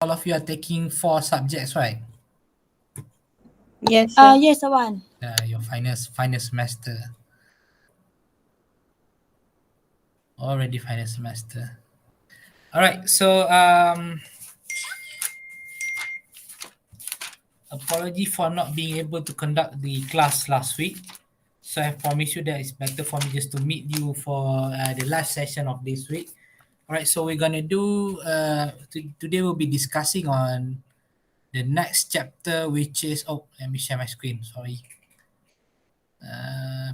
all of you are taking 4 subjects, right? Yes, sir. Yes, Awan. Your final semester. Already final semester. All right. So apology for not being able to conduct the class last week. So I promise you that it's better for me just to meet you for the last session of this week. All right. So we're gonna do today we'll be discussing on the next chapter, which is let me share my screen. Sorry.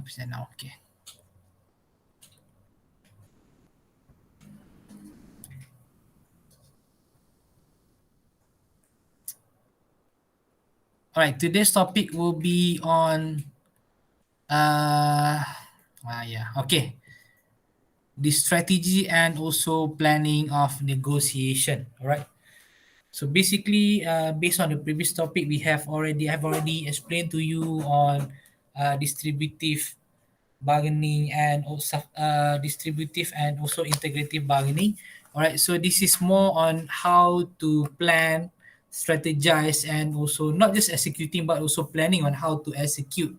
Present now. Okay. All right, today's topic will be on okay, the strategy and also planning of negotiation. All right. So basically, based on the previous topic, I've already explained to you on distributive bargaining and also distributive and also integrative bargaining. All right, so this is more on how to plan, strategize, and also not just executing but also planning on how to execute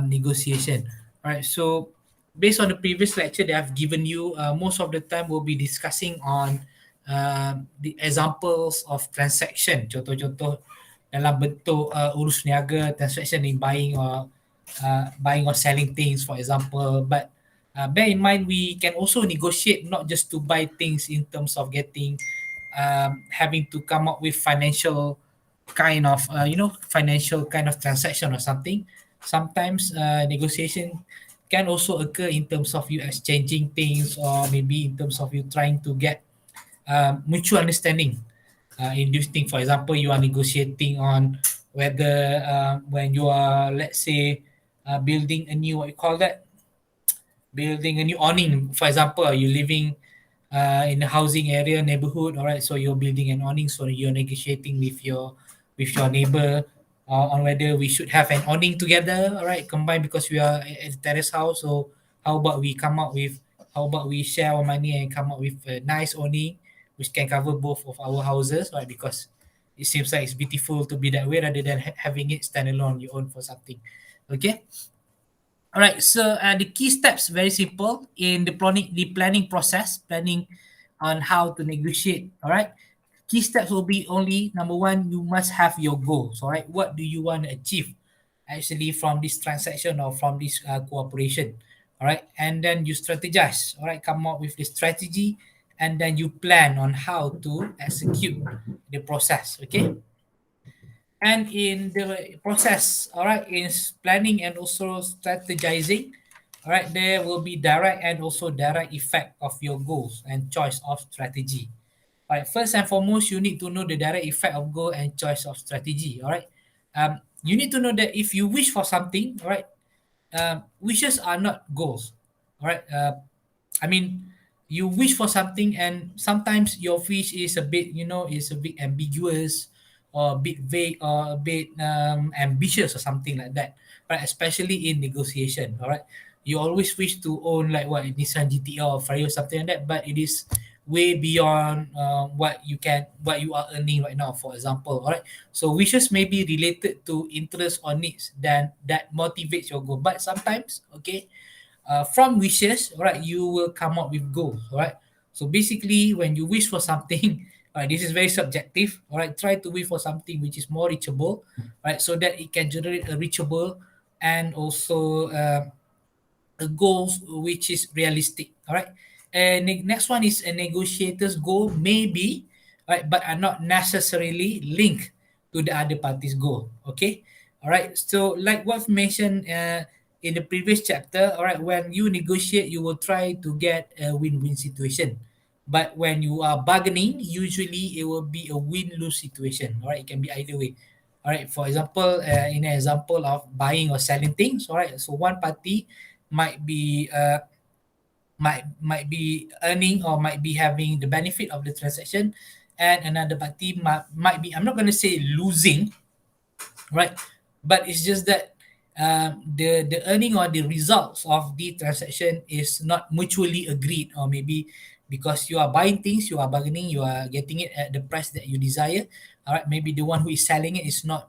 negotiation. All right, so based on the previous lecture that I've given you, most of the time we'll be discussing on the examples of transaction, contoh-contoh dalam bentuk urus niaga, transaction in buying or selling things, for example. But bear in mind, we can also negotiate not just to buy things in terms of getting, having to come up with financial financial kind of transaction or something. Sometimes negotiation can also occur in terms of you exchanging things, or maybe in terms of you trying to get mutual understanding in this thing. For example, you are negotiating on whether when you are, let's say, building a new, what you call that, building a new awning. For example, you living in a housing area neighborhood, all right, so you're building an awning, so you're negotiating with your neighbor on whether we should have an awning together, all right, combined, because we are at a terrace house. So how about we come up with, how about we share our money and come up with a nice awning which can cover both of our houses, right? Because it seems like it's beautiful to be that way rather than having it stand alone on your own for something. Okay. All right. So the key steps very simple in the planning process, planning on how to negotiate. All right. Key steps will be only number one, you must have your goals. All right. What do you want to achieve actually from this transaction or from this cooperation? All right. And then you strategize. All right. Come up with the strategy, and then you plan on how to execute the process. Okay. And in the process, all right, in planning and also strategizing, all right, there will be direct and also direct effect of your goals and choice of strategy. All right, first and foremost, you need to know the direct effect of goal and choice of strategy. All right, you need to know that if you wish for something, all right, wishes are not goals. All right, I mean, you wish for something, and sometimes your wish is a bit, is a bit ambiguous, or a bit vague, or a bit ambitious or something like that. Right, especially in negotiation. All right, you always wish to own like what, Nissan GTR or Ferrari or something like that, but it is way beyond what you are earning right now, for example. All right, so wishes may be related to interest or needs, then that motivates your goal. But sometimes, okay, from wishes, all right, you will come up with goals. All right, so basically when you wish for something, all right, this is very subjective. All right, try to wish for something which is more reachable, right, so that it can generate a reachable and also a goals which is realistic. All right, and the next one is a negotiator's goal maybe, right, but are not necessarily linked to the other party's goal. Okay. All right, so like what mentioned in the previous chapter, all right, when you negotiate, you will try to get a win-win situation. But when you are bargaining, usually it will be a win-lose situation. All right, it can be either way. All right, for example, in an example of buying or selling things, all right, so one party might be might be earning or might be having the benefit of the transaction, and another party might be, I'm not going to say losing, right, but it's just that the earning or the results of the transaction is not mutually agreed, or maybe because you are buying things, you are bargaining, you are getting it at the price that you desire. All right, maybe the one who is selling it is not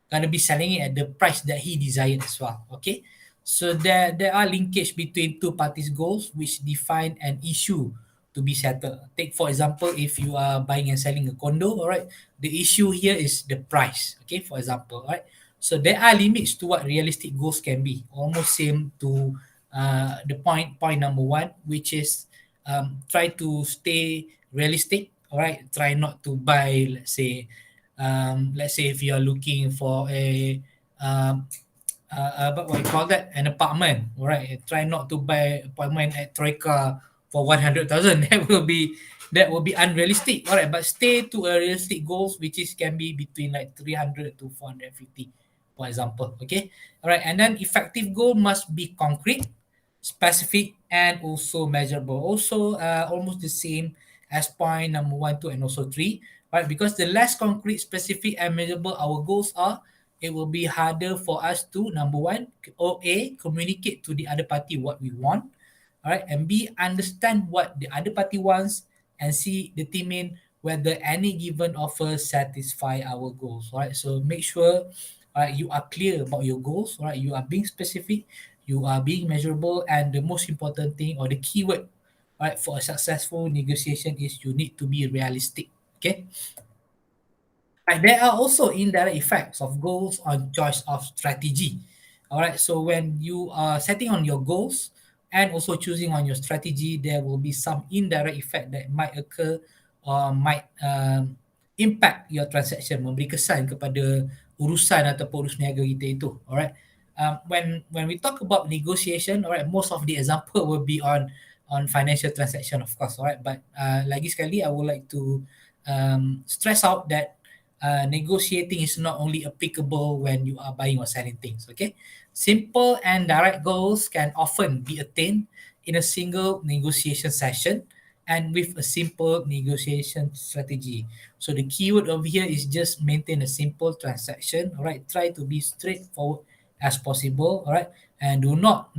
gonna be selling it at the price that he desired as well. Okay, so there are linkage between two parties' goals which define an issue to be settled. Take for example, if you are buying and selling a condo, all right, the issue here is the price. Okay, for example, all right. So there are limits to what realistic goals can be. Almost same to the point number one, which is try to stay realistic. All right, try not to buy, let's say if you are looking for a um, what you call that, an apartment, all right, try not to buy apartment at Troika for 100,000. That will be unrealistic, all right, but stay to a realistic goals which is can be between like 300 to 450, for example. Okay, all right, and then effective goal must be concrete, specific, and also measurable. Also almost the same as point number one, two, and also three, right? Because the less concrete, specific, and measurable our goals are, it will be harder for us to, number one, or A, communicate to the other party what we want, all right, and B, understand what the other party wants, and C, determine whether any given offer satisfy our goals. All right, so make sure you are clear about your goals. All right, you are being specific, you are being measurable, and the most important thing or the keyword, right, for a successful negotiation is you need to be realistic. Okay. Right, there are also indirect effects of goals on choice of strategy. All right, so when you are setting on your goals and also choosing on your strategy, there will be some indirect effect that might occur or might impact your transaction, memberi kesan kepada urusan ataupun urus niaga kita itu. Alright, when we talk about negotiation, alright, most of the example will be on financial transaction, of course. Alright, but lagi sekali, I would like to stress out that negotiating is not only applicable when you are buying or selling things. Okay, simple and direct goals can often be attained in a single negotiation session and with a simple negotiation strategy. So the keyword over here is just maintain a simple transaction. All right, try to be straightforward as possible. All right, and do not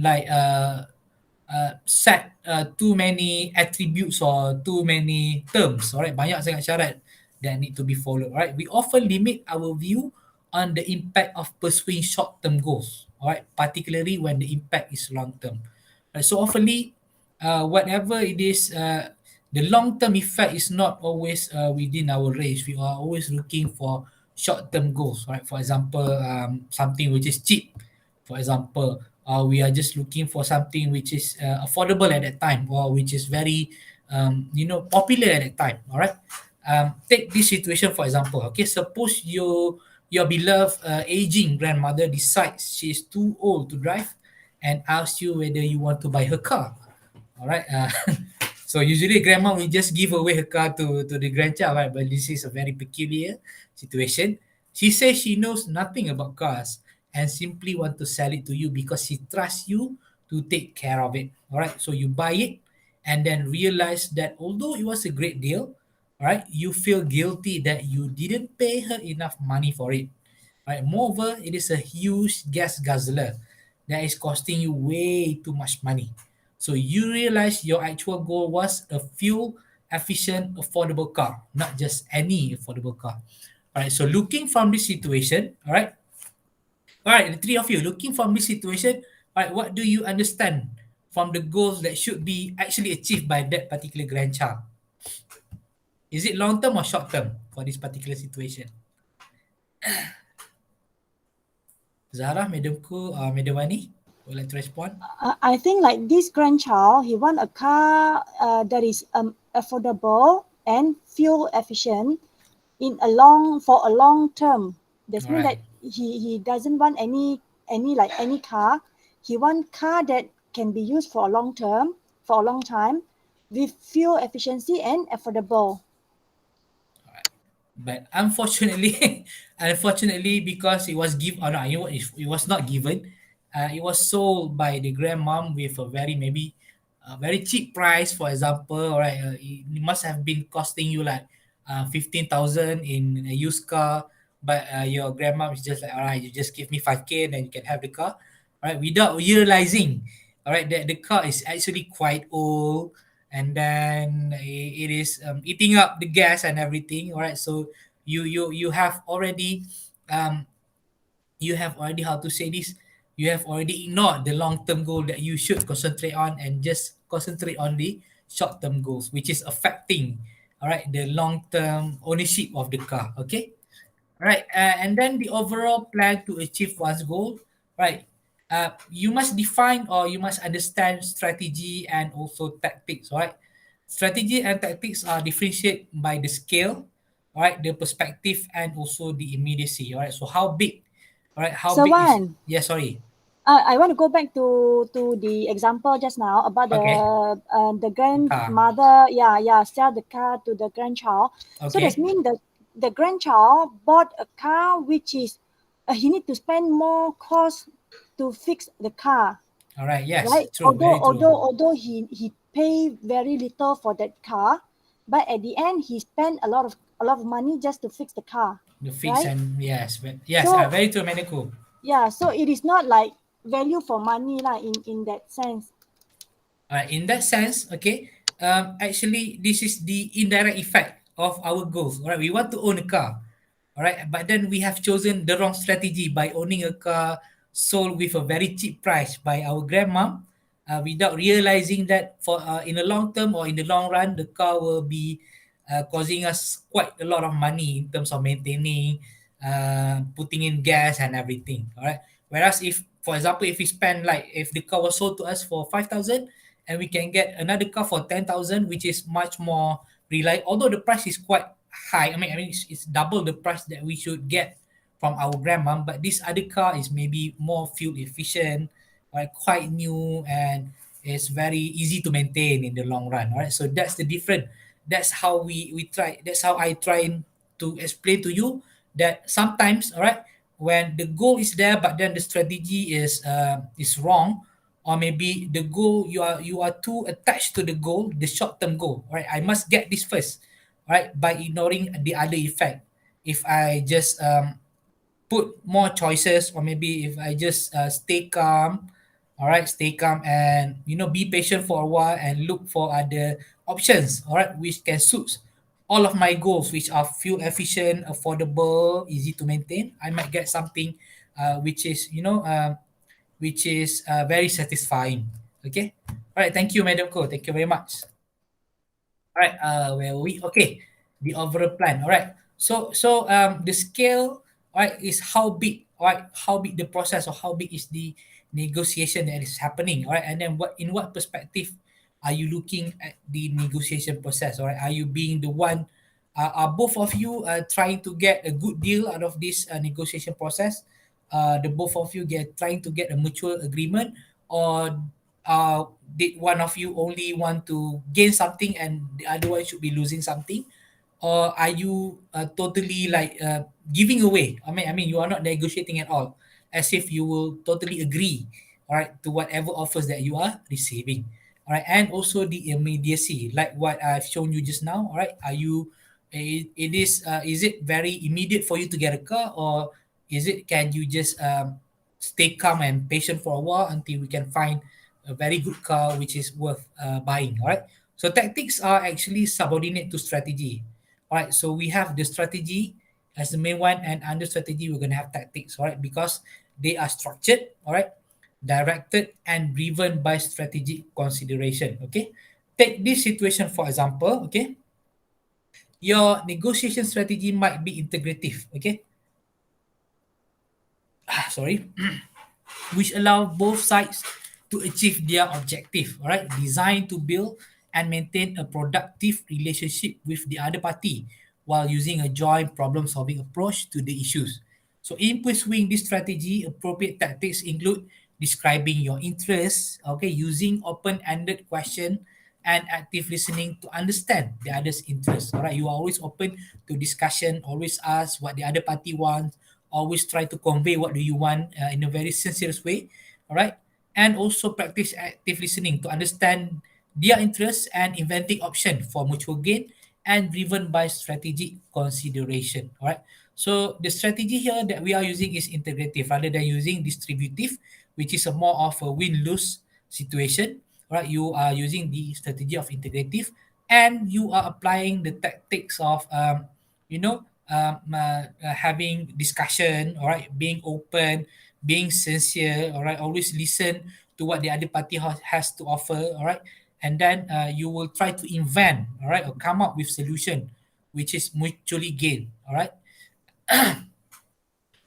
set too many attributes or too many terms. Alright, banyak sangat syarat that need to be followed. Alright, we often limit our view on the impact of pursuing short-term goals. Alright, particularly when the impact is long-term. So oftenly, whatever it is, the long-term effect is not always within our range. We are always looking for short-term goals. Right, for example, something which is cheap. For example, we are just looking for something which is affordable at that time or which is very popular at that time. All right, take this situation for example. Okay, suppose your beloved aging grandmother decides she is too old to drive and asks you whether you want to buy her car. All right. So usually grandma will just give away her car to the grandchild, right? But this is a very peculiar situation. She says she knows nothing about cars and simply want to sell it to you because she trusts you to take care of it. All right. So you buy it and then realize that although it was a great deal, all right, you feel guilty that you didn't pay her enough money for it. Right. Moreover, it is a huge gas guzzler that is costing you way too much money. So you realize your actual goal was a fuel efficient, affordable car, not just any affordable car. All right. So looking from this situation, all right, the three of you looking from this situation, all right, what do you understand from the goals that should be actually achieved by that particular grandchild? Is it long term or short term for this particular situation? Zara, Madamku, Madam Wani, would like to respond? I think like this grandchild, he want a car that is affordable and fuel efficient for a long term. That All means right. that he doesn't want any car. He want car that can be used for a long term, for a long time, with fuel efficiency and affordable. But unfortunately, unfortunately, because it was given, or no, it was not given. It was sold by the grandmom with a maybe a very cheap price. For example, all right, it must have been costing you like 15,000 in a used car, but your grandmom is just like, all right, you just give me 5K, then you can have the car, all right, without realizing, all right, that the car is actually quite old. and then it is eating up the gas and everything. All right, so you have already um, you have already, how to say this, you have already ignored the long term goal that you should concentrate on and just concentrate on the short term goals, which is affecting, all right, the long term ownership of the car. Okay. Right, and then the overall plan to achieve one's goal, right? You must define or you must understand strategy and also tactics, right? Strategy and tactics are differentiated by the scale, all right, the perspective, and also the immediacy, all right? So how big, all right, how So big is, one, yeah, sorry. I want to go back to the example just now about Okay, the the car. grandmother. Yeah, yeah, sell the car to the grandchild. So that Okay, means the grandchild bought a car which is he need to spend more cost to fix the car, all right, yes, right? true, very true. Although he pay very little for that car, but at the end he spent a lot of money just to fix the car, The fix right? and yes, yes, So very true, Medical. yeah, so it is not like value for money lah in that sense. In that sense, okay, actually, this is the indirect effect of our goals. All right, we want to own a car, all right, but then we have chosen the wrong strategy by owning a car sold with a very cheap price by our grandmom, without realizing that for in the long term or in the long run, the car will be causing us quite a lot of money in terms of maintaining, putting in gas and everything. All right. Whereas if, for example, if we spend like if the car was sold to us for 5,000 and we can get another car for 10,000, which is much more reliable. Although the price is quite high, I mean it's double the price that we should get from our grandmom, but this other car is maybe more fuel efficient, right? Quite new and it's very easy to maintain in the long run. All right, so that's the difference. That's how we try. That's how I try to explain to you that sometimes, all right, when the goal is there but then the strategy is wrong, or maybe the goal, you are too attached to the goal, the short term goal, right? I must get this first, right, by ignoring the other effect. If I just put more choices, or maybe if I just stay calm, all right, stay calm and be patient for a while and look for other options, all right, which can suit all of my goals, which are fuel efficient, affordable, easy to maintain, I might get something which is very satisfying. Okay. All right. Thank you, Madam Ko. Thank you very much. All right. Where are we? Okay. The overall plan. All right. So the scale, all right, is how big, all right, how big the process or how big is the negotiation that is happening. All right. And then in what perspective are you looking at the negotiation process? All right. Are you being the one? Are both of you trying to get a good deal out of this negotiation process? The both of you trying to get a mutual agreement, or did one of you only want to gain something and the other one should be losing something, or are you totally like giving away? I mean, you are not negotiating at all, as if you will totally agree, all right, to whatever offers that you are receiving, all right, and also the immediacy, like what I've shown you just now, all right. Are you is it very immediate for you to get a car, or is it, can you just stay calm and patient for a while until we can find a very good car which is worth buying, all right. So tactics are actually subordinate to strategy. All right, so we have the strategy as the main one, and under strategy we're going to have tactics, all right, because they are structured, all right, directed and driven by strategic consideration. Okay, take this situation for example. Okay, your negotiation strategy might be integrative. Okay, sorry, which allow both sides to achieve their objective, all right, designed to build and maintain a productive relationship with the other party while using a joint problem solving approach to the issues. So in pursuing this strategy, appropriate tactics include describing your interests, okay, using open-ended question and active listening to understand the other's interests. All right, you are always open to discussion, always ask what the other party wants, always try to convey what do you want in a very sincere way, all right, and also practice active listening to understand their interests and inventing option for mutual gain and driven by strategic consideration, all right. So the strategy here that we are using is integrative rather than using distributive, which is a more of a win-lose situation. right? You are using the strategy of integrative, and you are applying the tactics of you know having discussion, all right, being open, being sincere, all right, always listen to what the other party has to offer, all right, and then you will try to invent, all right, or come up with solution which is mutually gain, all right.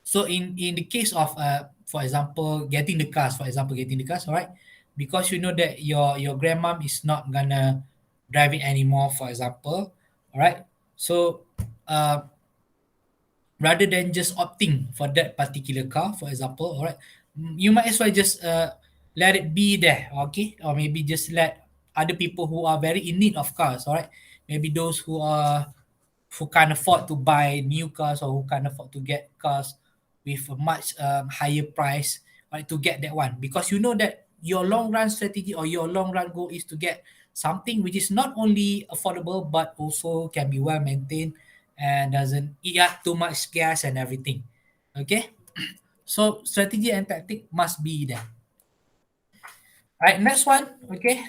So in the case of for example getting the cars, all right, because you know that your grandmom is not gonna drive it anymore, for example, all right. So uh rather than just opting for that particular car, for example, all right, you might as well just let it be there, okay, or maybe just let other people who are very in need of cars, all right, maybe those who can't afford to buy new cars, or who can't afford to get cars with a much higher price, right, to get that one, because you know that your long run strategy or your long run goal is to get something which is not only affordable but also can be well maintained and doesn't eat up too much gas and everything. Okay, so strategy and tactic must be there. All right, next one. Okay,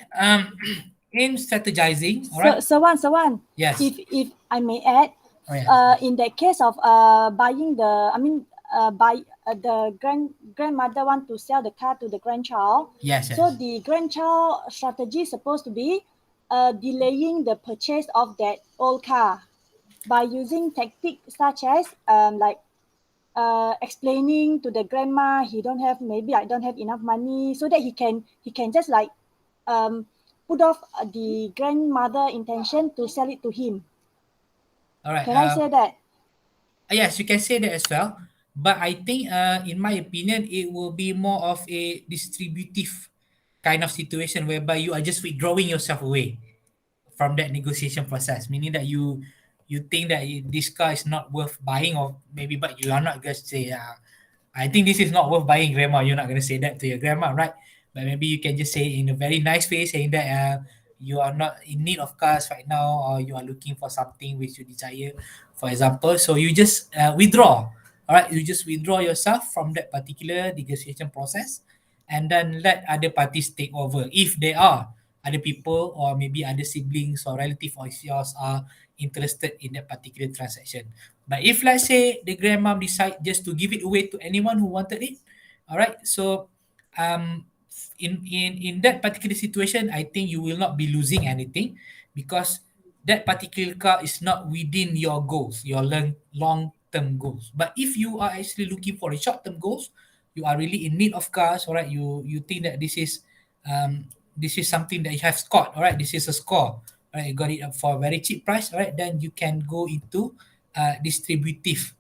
in strategizing, all right. So one, Yes. if I may add, Oh yeah. in that case of buying the, I mean, buy the grandmother want to sell the car to the grandchild, Yes, so yes. the grandchild strategy is supposed to be delaying the purchase of that old car by using tactics such as like explaining to the grandma he don't have, maybe I don't have enough money, so that he can just like put off the grandmother intention to sell it to him. All right. Can I say that? Yes, you can say that as well. But I think, in my opinion, it will be more of a distributive kind of situation whereby you are just withdrawing yourself away from that negotiation process, meaning that you think that this car is not worth buying, or maybe, but you are not going to say, I think this is not worth buying, grandma. You're not going to say that to your grandma, right? But maybe you can just say in a very nice way, saying that you are not in need of cars right now, or you are looking for something which you desire, for example. So you just withdraw. All right, you just withdraw yourself from that particular negotiation process, and then let other parties take over if they are other people, or maybe other siblings or relative of yours are interested in that particular transaction. But if let's say the grandmom decide just to give it away to anyone who wanted it, all right. So um in that particular situation, I think you will not be losing anything, because that particular car is not within your goals, your long term goals. But if you are actually looking for the short term goals, you are really in need of cars, all right. You think that this is something that you have scored, all right. This is a score, all right. You got it for a very cheap price, all right. Then you can go into distributive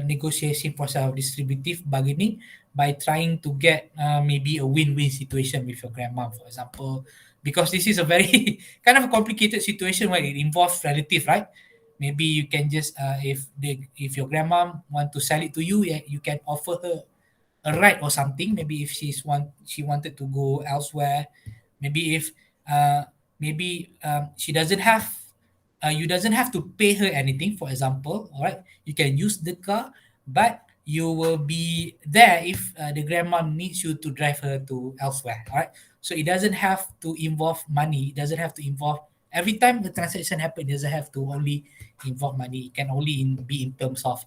negotiation process of distributive bargaining by trying to get maybe a win-win situation with your grandma, for example, because this is a very kind of a complicated situation where it involves relative, right? Maybe you can just if your grandma want to sell it to you, yeah, you can offer her a ride or something. Maybe if she wanted to go elsewhere, maybe if uh, maybe she doesn't have you doesn't have to pay her anything, for example, all right. You can use the car, but you will be there if the grandma needs you to drive her to elsewhere, all right. So it doesn't have to involve money, it doesn't have to involve every time the transaction happen, it doesn't have to only involve money. It can only be in terms of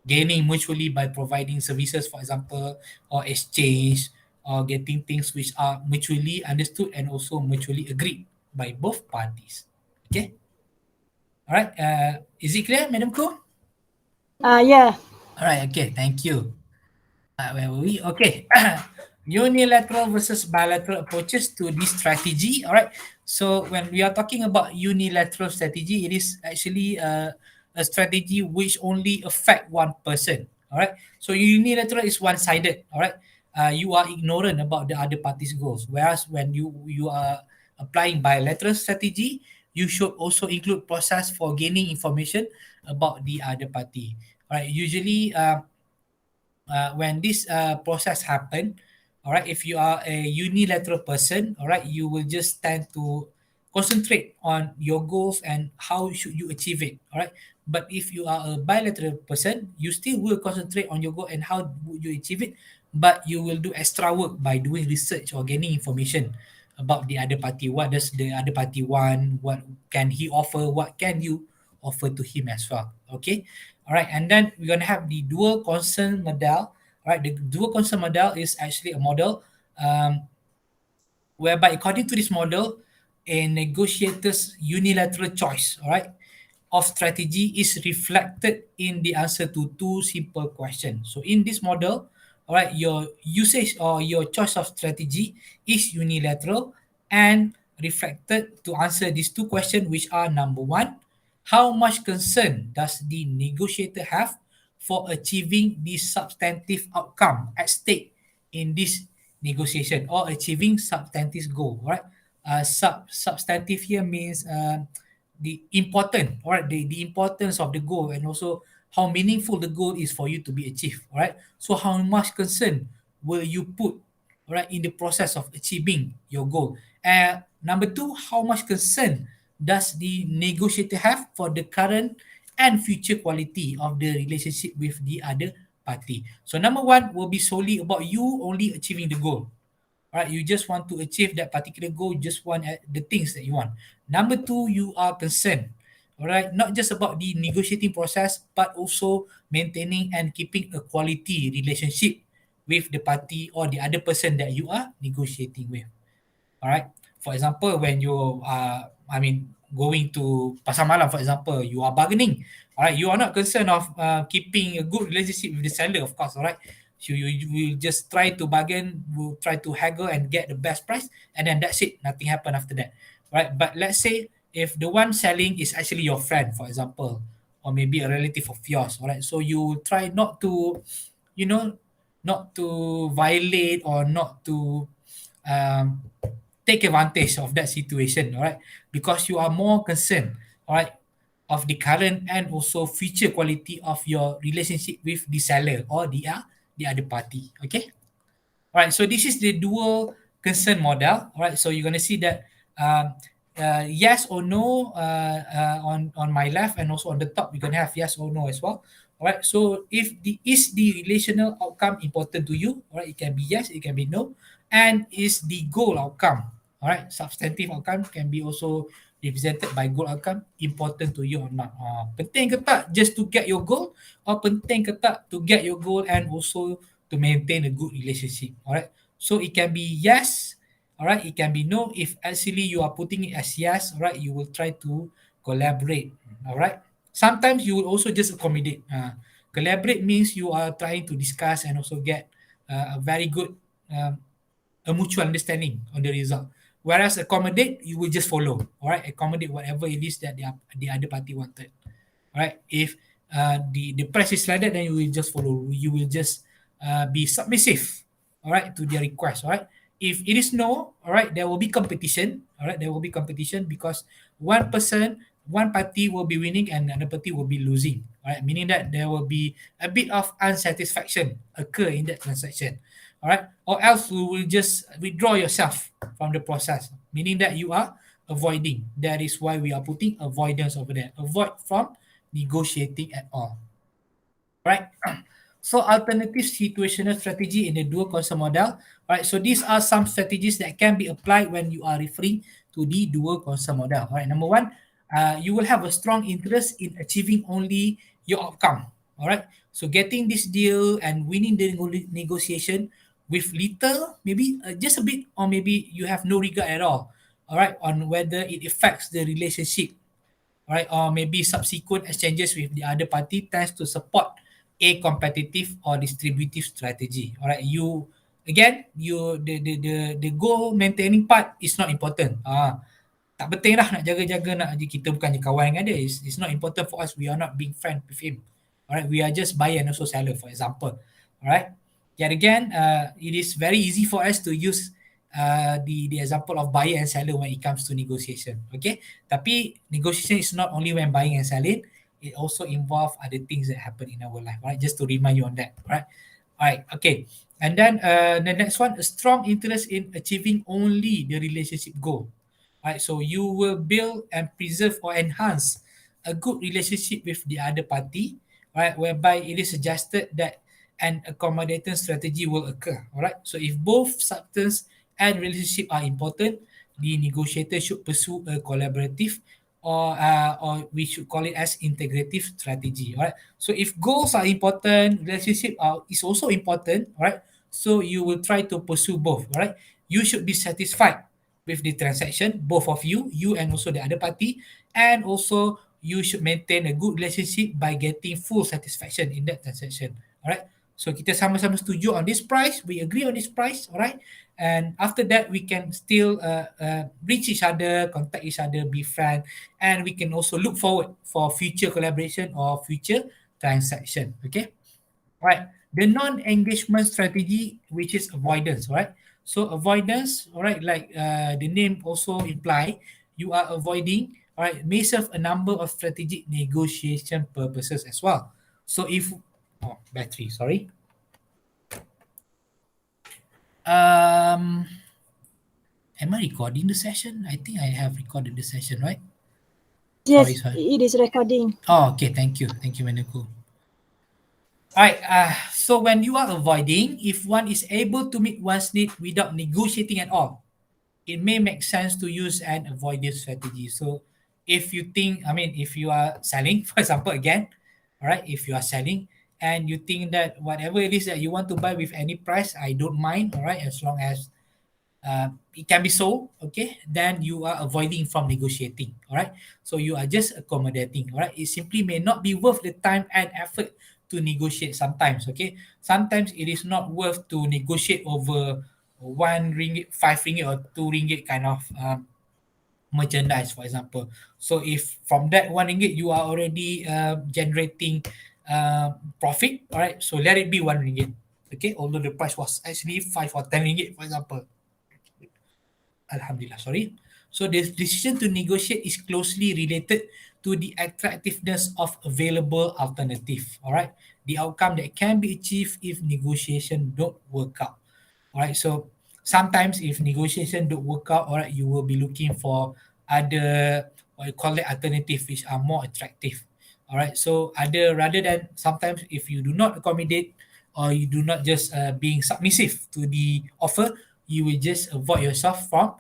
gaining mutually by providing services, for example, or exchange, or getting things which are mutually understood and also mutually agreed by both parties. Okay. All right. Is it clear, Madam Ko? Yeah. All right. Okay. Thank you. Where were we? Okay. Unilateral versus bilateral approaches to this strategy. All right. So when we are talking about unilateral strategy, it is actually a strategy which only affect one person. All right. So unilateral is one-sided. All right. You are ignorant about the other party's goals. Whereas when you are applying bilateral strategy, you should also include process for gaining information about the other party. All right. Usually, when this process happen, all right, if you are a unilateral person, all right, you will just tend to concentrate on your goals and how should you achieve it, all right. But if you are a bilateral person, you still will concentrate on your goal and how would you achieve it, but you will do extra work by doing research or gaining information about the other party. What does the other party want? What can he offer? What can you offer to him as well? Okay. All right. And then we're going to have the dual concern model. All right. The dual concern model is actually a model whereby according to this model, a negotiator's unilateral choice, all right, of strategy is reflected in the answer to two simple questions. So in this model, all right, your usage or your choice of strategy is unilateral and reflected to answer these two questions, which are number one, how much concern does the negotiator have for achieving the substantive outcome at stake in this negotiation or achieving substantive goal, right? Substantive here means the important, all right, the importance of the goal and also how meaningful the goal is for you to be achieved, all right? So how much concern will you put, all right, in the process of achieving your goal? And number two, how much concern does the negotiator have for the current and future quality of the relationship with the other party? So number one will be solely about you only achieving the goal. All right, you just want to achieve that particular goal, you just want the things that you want. Number two, you are concerned, all right, not just about the negotiating process, but also maintaining and keeping a quality relationship with the party or the other person that you are negotiating with. All right. For example, when you are, going to pasar malam, for example, you are bargaining. All right. You are not concerned of keeping a good relationship with the seller, of course. All right. So you will just try to bargain, will try to haggle and get the best price, and then that's it. Nothing happen after that. Right. But let's say if the one selling is actually your friend, for example, or maybe a relative of yours. All right. So you try not to, you know, not to violate or not to um, take advantage of that situation, all right? Because you are more concerned, all right, of the current and also future quality of your relationship with the seller or the other party. Okay. All right, so this is the dual concern model. All right, so you're going to see that um, yes or no on my left, and also on the top, we're going to have yes or no as well. All right, so if the is the relational outcome important to you, all right, it can be yes, it can be no, and is the goal outcome, all right, substantive outcome can be also represented by goal outcome important to you or not. Penting ke tak just to get your goal, or penting ke tak to get your goal and also to maintain a good relationship. All right. So it can be yes. All right. It can be no. If actually you are putting it as yes, all right, you will try to collaborate. All right. Sometimes you will also just accommodate. Collaborate means you are trying to discuss and also get a very good um, a mutual understanding on the result. Whereas accommodate, you will just follow. All right. Accommodate whatever it is that the other party wanted. Right? If the price is like that, then you will just follow. You will just be submissive, all right, to their request, all right. If it is no, all right, there will be competition, all right, there will be competition because one party will be winning and another party will be losing, all right, meaning that there will be a bit of unsatisfaction occur in that transaction, all right, or else you will just withdraw yourself from the process, meaning that you are avoiding. That is why we are putting avoidance over there. Avoid from negotiating at all. Right? So alternative situational strategy in the dual concern model. Right? So these are some strategies that can be applied when you are referring to the dual concern model. Right? Number one, you will have a strong interest in achieving only your outcome. All right. So getting this deal and winning the negotiation with little, maybe just a bit, or maybe you have no regard at all. All right, on whether it affects the relationship, right? Or maybe subsequent exchanges with the other party tends to support a competitive or distributive strategy. All right, you again, you the goal maintaining part is not important. Tak penting lah nak jaga-jaga nak kita bukannya kawan dengan dia. It's not important for us. We are not being friend with him. Alright, we are just buyer and also seller, for example. Alright. Yet again, it is very easy for us to use the example of buyer and seller when it comes to negotiation. Okay. Tapi negotiation is not only when buying and selling. It also involve other things that happen in our life. Right. Just to remind you on that. Right. Alright. Okay. And then the next one, a strong interest in achieving only the relationship goal. Right, so you will build and preserve or enhance a good relationship with the other party, right, whereby it is suggested that an accommodating strategy will occur. All right. So if both substance and relationship are important, the negotiator should pursue a collaborative or we should call it as integrative strategy. All right. So if goals are important, relationship is also important. All right. So you will try to pursue both. All right. You should be satisfied with the transaction, both of you and also the other party, and also you should maintain a good relationship by getting full satisfaction in that transaction. All right. So kita sama-sama setuju on this price, we agree on this price, all right? And after that, we can still reach each other, contact each other, be friend, and we can also look forward for future collaboration or future transaction. Okay, all right. The non-engagement strategy, which is avoidance, all right? So avoidance, all right, like the name also imply, you are avoiding, all right, may serve a number of strategic negotiation purposes as well. So if battery, sorry. Um, am I recording the session? I think I have recorded the session, right? Sorry, Yes, sorry. it is recording. Oh, okay. Thank you, Menuku. All right. So when you are avoiding, if one is able to meet one's need without negotiating at all, it may make sense to use an avoidance strategy. So if you think, I mean, if you are selling, for example, again, all right, if you are selling and you think that whatever it is that you want to buy with any price, I don't mind, all right, as long as it can be sold, okay, then you are avoiding from negotiating, all right? So you are just accommodating, all right? It simply may not be worth the time and effort to negotiate sometimes, okay? Sometimes it is not worth to negotiate over one ringgit, five ringgit, or two ringgit kind of merchandise, for example. So if from that one ringgit you are already generating profit, all right, so let it be one ringgit, okay, although the price was actually 5 or 10 ringgit, for example. Alhamdulillah, sorry. So the decision to negotiate is closely related to the attractiveness of available alternative. All right, the outcome that can be achieved if negotiation don't work out. All right, so sometimes if negotiation don't work out, all right, you will be looking for other what you call it alternative which are more attractive. All right, so other rather than sometimes if you do not accommodate or you do not just being submissive to the offer, you will just avoid yourself from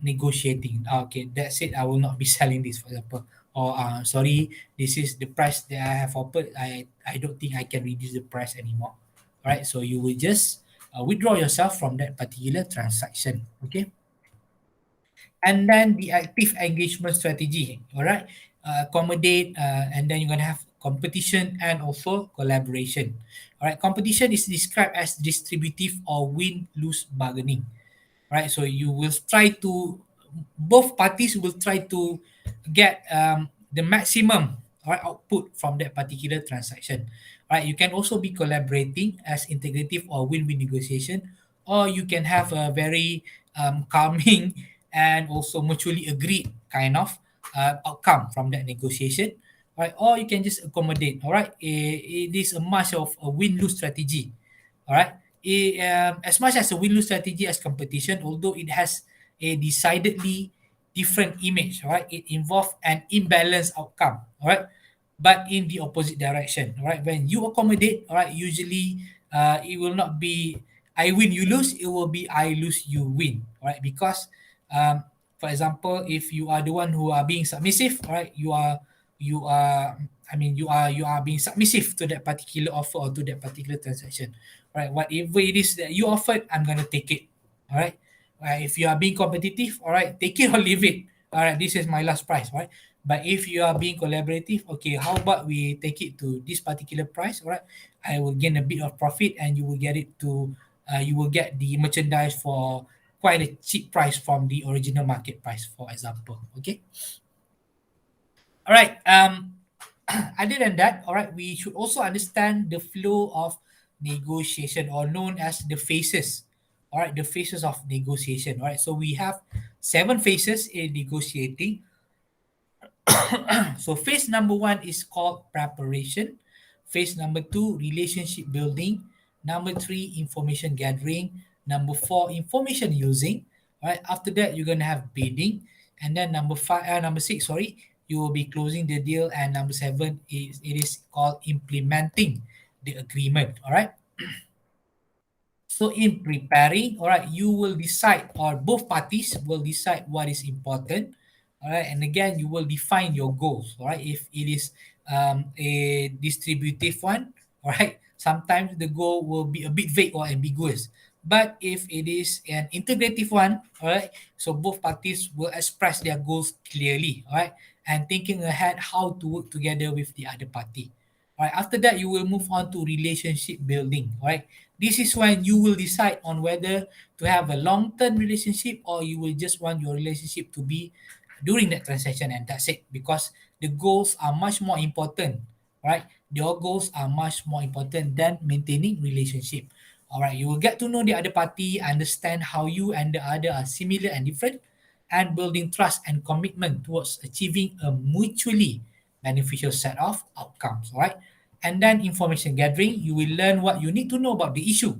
negotiating. Okay, that's it. I will not be selling this, for example. Or sorry, this is the price that I have offered. I don't think I can reduce the price anymore. All right, so you will just withdraw yourself from that particular transaction. Okay, and then the active engagement strategy, all right, accommodate, and then you're going to have competition and also collaboration. All right, competition is described as distributive or win-lose bargaining, right? So you will try to, both parties will try to get the maximum, all right, output from that particular transaction, right? You can also be collaborating as integrative or win-win negotiation, or you can have a very calming and also mutually agreed kind of outcome from that negotiation, right? Or you can just accommodate, all right? It is a much of a win-lose strategy, all right. As much as a win-lose strategy as competition, although it has a decidedly different image, right? It involves an imbalanced outcome, all right, but in the opposite direction, all right. When you accommodate, all right, usually it will not be I win, you lose. It will be I lose, you win, all right, because um, for example, if you are the one who are being submissive, all right, you are I mean you are being submissive to that particular offer or to that particular transaction. Right, whatever it is that you offered, I'm gonna take it. All right. If you are being competitive, all right, take it or leave it. All right, this is my last price, right? But if you are being collaborative, okay, how about we take it to this particular price? All right, I will gain a bit of profit, and you will get it to, you will get the merchandise for quite a cheap price from the original market price, for example. Okay. All right. Other than that, all right, we should also understand the flow of negotiation, or known as the phases. All right, the phases of negotiation. All right, so we have 7 phases in negotiating. So phase number one is called preparation. Phase number two, relationship building. Number three, information gathering. Number four, information using. All right. After that, you're gonna have bidding, and then number six, sorry, you will be closing the deal, and number seven is it is called implementing the agreement. All right. So in preparing, all right, you will decide, or both parties will decide what is important, all right, and again you will define your goals, all right. If it is a distributive one, all right, sometimes the goal will be a bit vague or ambiguous. But if it is an integrative one, all right, so both parties will express their goals clearly, all right, and thinking ahead how to work together with the other party. All right, after that, you will move on to relationship building. All right, this is when you will decide on whether to have a long-term relationship or you will just want your relationship to be during that transaction, and that's it. Because the goals are much more important, right? Your goals are much more important than maintaining relationship. All right, you will get to know the other party, understand how you and the other are similar and different, and building trust and commitment towards achieving a mutually beneficial set of outcomes. All right. And then information gathering, you will learn what you need to know about the issue.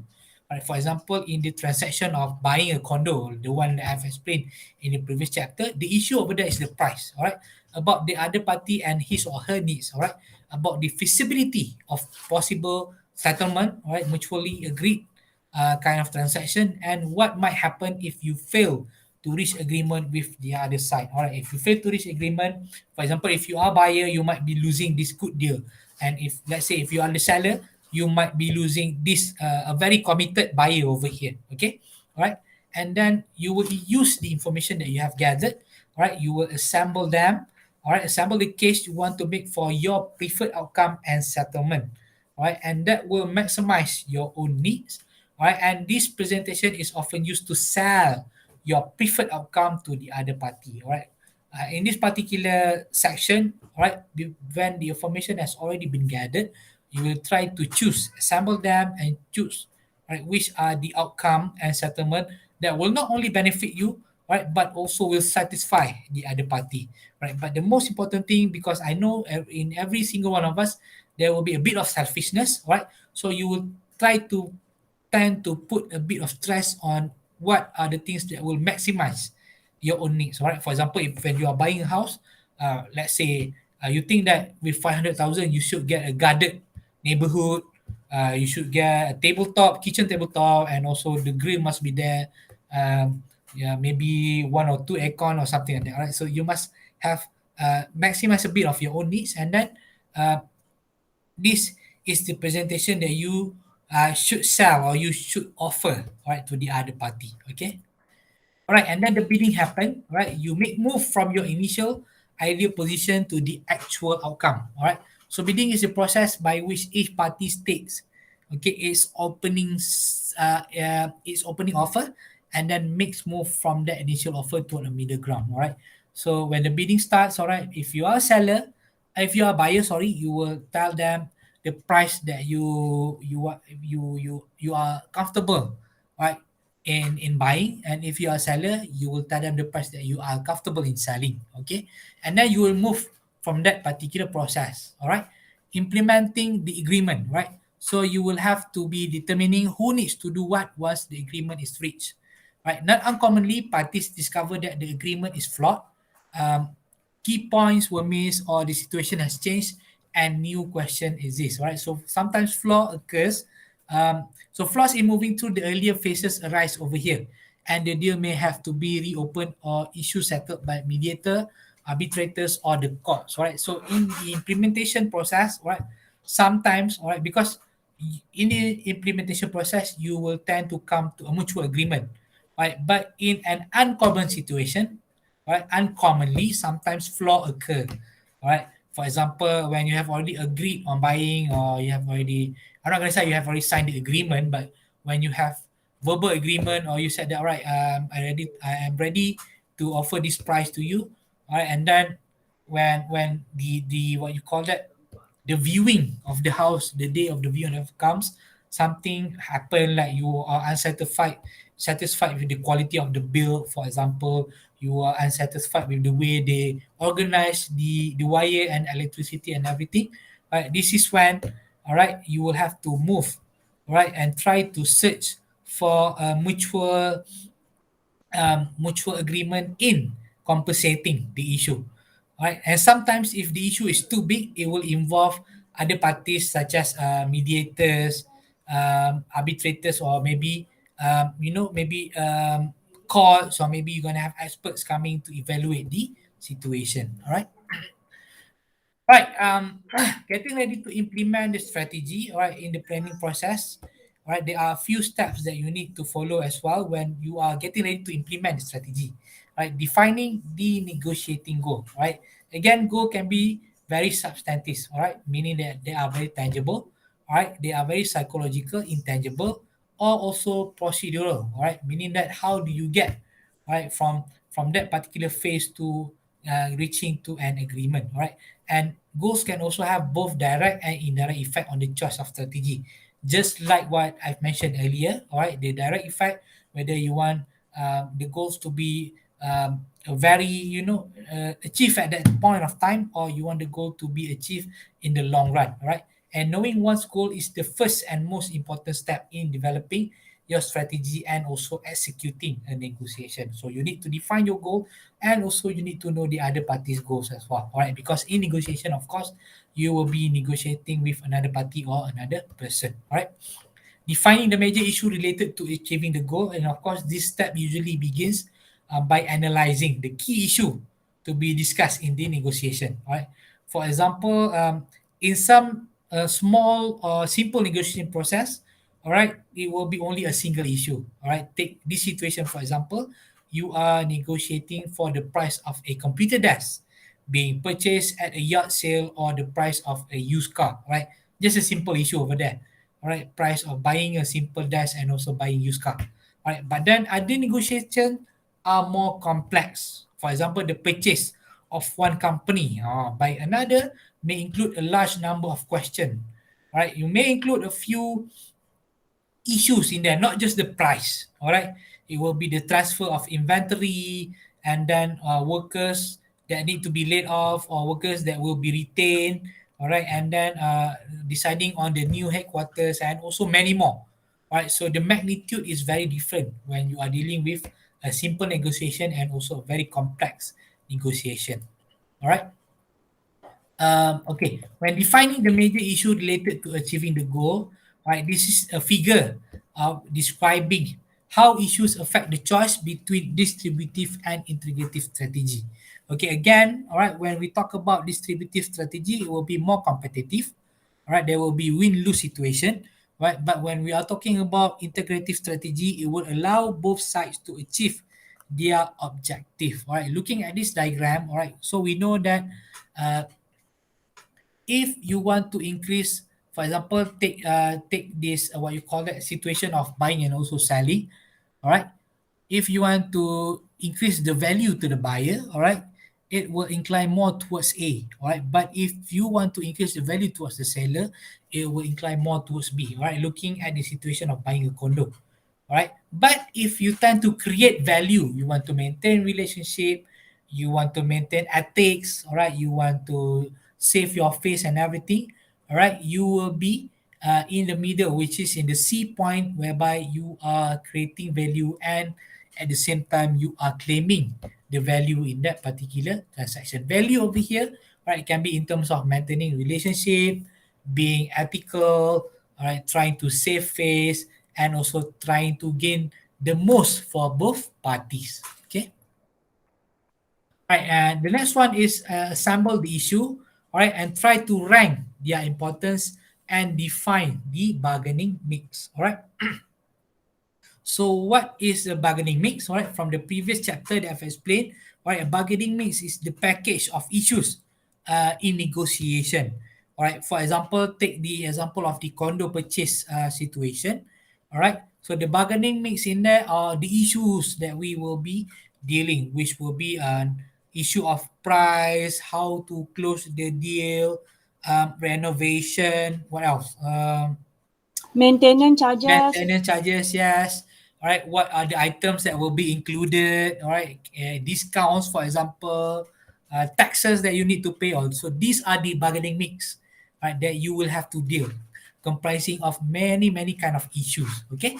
Right, for example, in the transaction of buying a condo, the one that I've explained in the previous chapter, the issue over there is the price, all right, about the other party and his or her needs, all right, about the feasibility of possible settlement, all right, mutually agreed kind of transaction, and what might happen if you fail to reach agreement with the other side. All right, if you fail to reach agreement, for example, if you are buyer, you might be losing this good deal, and if let's say if you are the seller, you might be losing this a very committed buyer over here. Okay, all right, and then you will use the information that you have gathered. All right, you will assemble them. All right, assemble the case you want to make for your preferred outcome and settlement. All right, and that will maximize your own needs. All right, and this presentation is often used to sell your preferred outcome to the other party. All right, in this particular section, all right, when the information has already been gathered, you will try to choose, assemble them, and choose, right, which are the outcome and settlement that will not only benefit you, right, but also will satisfy the other party, right. But the most important thing, because I know in every single one of us, there will be a bit of selfishness, right? So you will try to tend to put a bit of stress on what are the things that will maximize your own needs. All right. For example, if when you are buying a house, let's say you think that with 500,000 you should get a guarded neighborhood. You should get a tabletop, kitchen tabletop, and also the grill must be there. Yeah, maybe one or two aircon or something like that. All right. So you must have maximize a bit of your own needs, and then uh, this is the presentation that you should sell or you should offer, right, to the other party. Okay. All right, and then the bidding happen, right? You make move from your initial ideal position to the actual outcome. All right. So bidding is the process by which each party states, okay, its opening offer, and then makes move from that initial offer to a middle ground. All right. So when the bidding starts, all right, if you are a seller, if you are a buyer, sorry, you will tell them the price that you are comfortable, right, in buying. And if you are a seller, you will tell them the price that you are comfortable in selling. Okay, and then you will move from that particular process. All right, implementing the agreement, right? So you will have to be determining who needs to do what once the agreement is reached, right? Not uncommonly, parties discover that the agreement is flawed, um, key points were missed, or the situation has changed and new question exists, right? So sometimes flaw occurs. So flaws in moving through the earlier phases arise over here, and the deal may have to be reopened or issue settled by mediator, arbitrators, or the courts, right? So in the implementation process, right, sometimes, all right, because in the implementation process, you will tend to come to a mutual agreement, right? But in an uncommon situation, right, uncommonly, sometimes flaw occur, right? For example, when you have already agreed on buying, or you have already, I'm not gonna say you have already signed the agreement, but when you have verbal agreement, or you said that, all right, I am ready to offer this price to you, all right, and then when the what you call that, the viewing of the house, the day of the viewing comes, something happen, like you are satisfied with the quality of the bill. For example, you are unsatisfied with the way they organize the wire and electricity and everything, right? This is when, all right, you will have to move, right, and try to search for a mutual agreement in compensating the issue. Right? And sometimes if the issue is too big, it will involve other parties such as mediators, arbitrators, or maybe maybe courts, or maybe you're gonna have experts coming to evaluate the situation. All right. Right. Getting ready to implement the strategy, all right, in the planning process. All right, there are a few steps that you need to follow as well when you are getting ready to implement the strategy. Right, defining the negotiating goal. Right, again, goal can be very substantive. All right, meaning that they are very tangible. All right, they are very psychological, intangible, or also procedural. All right, meaning that how do you get right from that particular phase to reaching to an agreement. All right, and goals can also have both direct and indirect effect on the choice of strategy. Just like what I've mentioned earlier, all right, the direct effect, whether you want the goals to be a very, achieved at that point of time, or you want the goal to be achieved in the long run, all right? And knowing one's goal is the first and most important step in developing your strategy and also executing a negotiation. So you need to define your goal, and also you need to know the other party's goals as well. All right, because in negotiation, of course, you will be negotiating with another party or another person. All right. Defining the major issue related to achieving the goal, and of course, this step usually begins by analyzing the key issue to be discussed in the negotiation. All right. For example, in some small or simple negotiation process, all right, it will be only a single issue. All right. Take this situation for example. You are negotiating for the price of a computer desk being purchased at a yard sale, or the price of a used car. Right. Just a simple issue over there. All right, price of buying a simple desk and also buying used car. All right, but then other negotiations are more complex. For example, the purchase of one company by another may include a large number of questions. All right, you may include a few issues in there, not just the price. All right, it will be the transfer of inventory, and then workers that need to be laid off, or workers that will be retained. All right, and then deciding on the new headquarters, and also many more. All right, so the magnitude is very different when you are dealing with a simple negotiation and also a very complex negotiation. All right. Okay, when defining the major issue related to achieving the goal, right, this is a figure describing how issues affect the choice between distributive and integrative strategy. Okay, again, all right, when we talk about distributive strategy, it will be more competitive. All right, there will be win-lose situation, right? But when we are talking about integrative strategy, it will allow both sides to achieve their objective. All right, looking at this diagram, all right, so we know that uh, if you want to increase, for example, take this what you call that situation of buying and also selling. All right, if you want to increase the value to the buyer, all right, it will incline more towards A. All right, but if you want to increase the value towards the seller, it will incline more towards B. All right, looking at the situation of buying a condo. All right, but if you tend to create value, you want to maintain relationship, you want to maintain ethics, all right, you want to save your face and everything, all right, you will be in the middle, which is in the C point, whereby you are creating value, and at the same time you are claiming the value in that particular transaction. Value over here, right, can be in terms of maintaining relationship, being ethical, all right, trying to save face, and also trying to gain the most for both parties. Okay. Right, and the next one is assemble the issue, all right, and try to rank their importance and define the bargaining mix. All right. So what is a bargaining mix? All right, from the previous chapter that I've explained, all right, a bargaining mix is the package of issues in negotiation. All right, for example, take the example of the condo purchase situation. All right, so the bargaining mix in there are the issues that we will be dealing, which will be an issue of price, how to close the deal, renovation, what else? Maintenance charges. Maintenance charges, yes. All right, what are the items that will be included? All right, discounts, for example, taxes that you need to pay. Also, these are the bargaining mix, right? That you will have to deal, comprising of many kind of issues. Okay,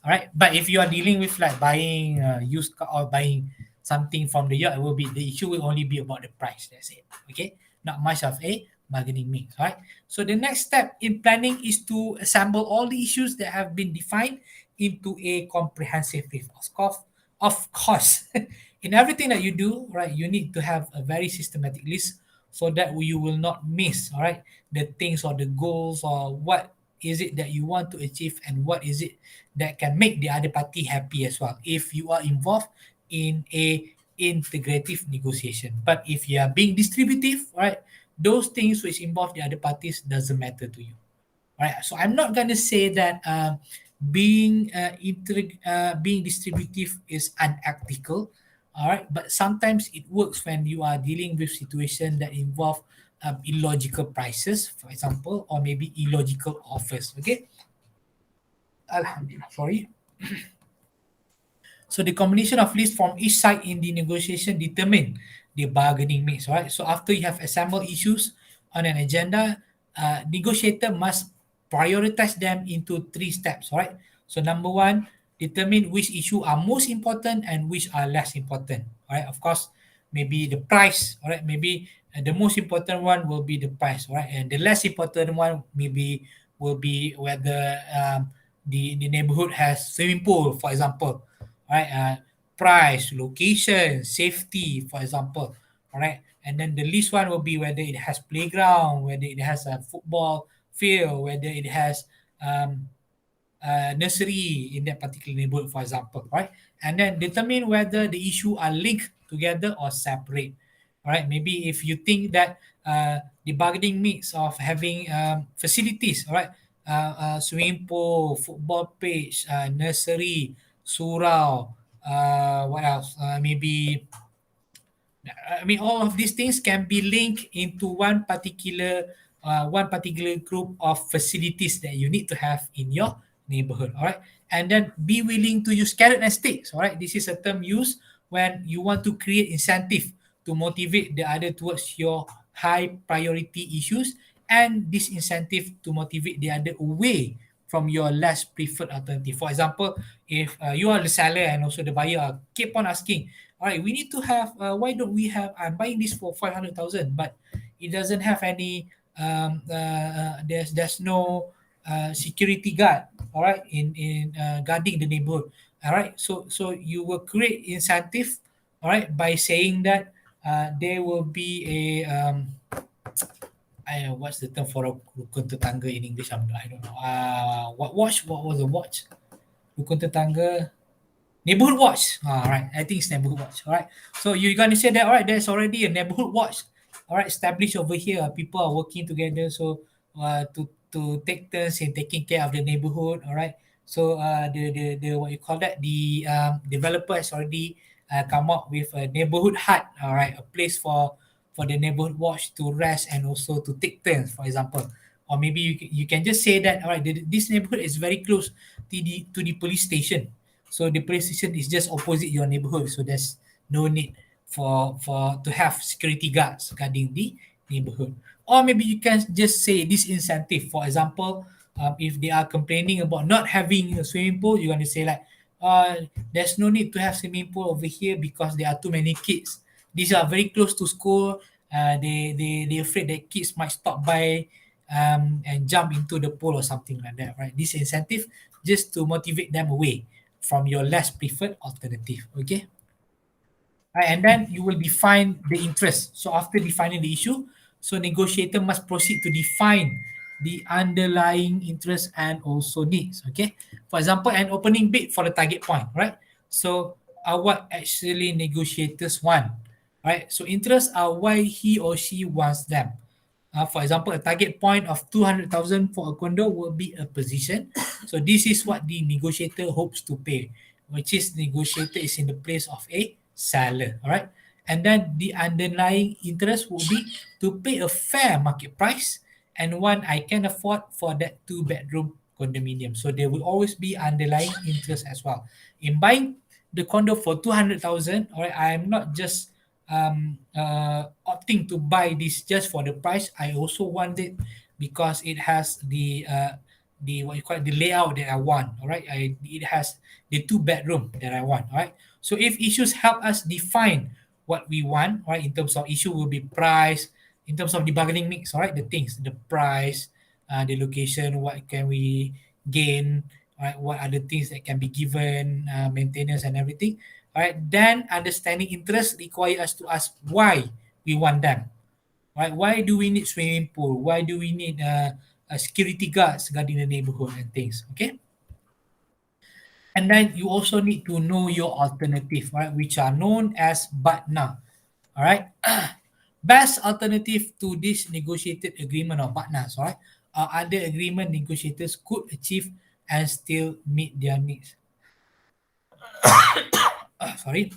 all right. But if you are dealing with like buying used car or buying something from the yard, it will be the issue will only be about the price. That's it. Okay, not much of a bargaining mix. Right. So the next step in planning is to assemble all the issues that have been defined into a comprehensive list. Of course, in everything that you do, right, you need to have a very systematic list so that you will not miss, all right, the things or the goals or what is it that you want to achieve and what is it that can make the other party happy as well if you are involved in a integrative negotiation. But if you are being distributive, right, those things which involve the other parties doesn't matter to you. Right. So I'm not gonna say that being distributive is unethical. All right, but sometimes it works when you are dealing with situations that involve illogical prices, for example, or maybe illogical offers. Okay, Alhamdulillah. Sorry. So the combination of lists from each side in the negotiation determine the bargaining mix, right? So after you have assembled issues on an agenda, negotiator must prioritize them into three steps, right? So number one, determine which issue are most important and which are less important, right? Of course, maybe the price, all right? Maybe the most important one will be the price, right? And the less important one maybe will be whether the neighborhood has swimming pool, for example, right? Price, location, safety, for example, all right. And then the least one will be whether it has playground, whether it has a football field, whether it has um, nursery in that particular neighborhood, for example, right? And then determine whether the issue are linked together or separate. All right, maybe if you think that the bargaining mix of having facilities, all right, swimming pool, football pitch, nursery, surau, what else? Maybe I mean, all of these things can be linked into one particular group of facilities that you need to have in your neighborhood. All right, and then be willing to use carrot and sticks. All right, this is a term used when you want to create incentive to motivate the other towards your high priority issues, and disincentive to motivate the other away from your less preferred alternative. For example, if you are the seller and also the buyer keep on asking, all right, we need to have, why don't we have, I'm buying this for 500,000, but it doesn't have any, there's no security guard, all right, in guarding the neighborhood. All right, so you will create incentive, all right, by saying that there will be a what's the term for a rukun tetangga in English? I don't know. What watch? What was the watch? Rukun tetangga. Neighborhood watch. All right. I think it's neighborhood watch. All right. So you're going to say that, all right, there's already a neighborhood watch. All right. Established over here. People are working together. So to take turns in taking care of the neighborhood. All right. So the what you call that, the developer has already come up with a neighborhood hut. All right. A place for the neighborhood watch to rest and also to take turns, for example. Or maybe you can just say that, all right, this neighborhood is very close to the police station, so the police station is just opposite your neighborhood. So there's no need for to have security guards guarding the neighborhood. Or maybe you can just say this incentive. For example, if they are complaining about not having a swimming pool, you're going to say like, there's no need to have swimming pool over here because there are too many kids. These are very close to school. They afraid that kids might stop by and jump into the pool or something like that, right? This incentive just to motivate them away from your less preferred alternative. Okay. Right, and then you will define the interest. So after defining the issue, so negotiator must proceed to define the underlying interest and also needs. Okay. For example, an opening bid for the target point, right? So what actually negotiators want, right? So interests are why he or she wants them. For example, a target point of 200,000 for a condo will be a position. So this is what the negotiator hopes to pay, which is negotiator is in the place of a seller. All right. And then the underlying interest will be to pay a fair market price and one I can afford for that two-bedroom condominium. So there will always be underlying interest as well. In buying the condo for 200,000, all right, I am not just opting to buy this just for the price. I also want it because it has the what you call it, the layout that I want. All right, it has the two-bedroom that I want. All right. So if issues help us define what we want, right, in terms of issue will be price, in terms of the bargaining mix, all right, the things, the price, the location, what can we gain, all right, what are the things that can be given, maintenance and everything, all right. Then understanding interest require us to ask why we want them, right? Why do we need swimming pool? Why do we need security guards guarding the neighborhood and things? Okay. And then you also need to know your alternative, right? Which are known as BATNA. All right. Best alternative to this negotiated agreement or BATNAs, all right, are other agreement negotiators could achieve and still meet their needs. Sorry.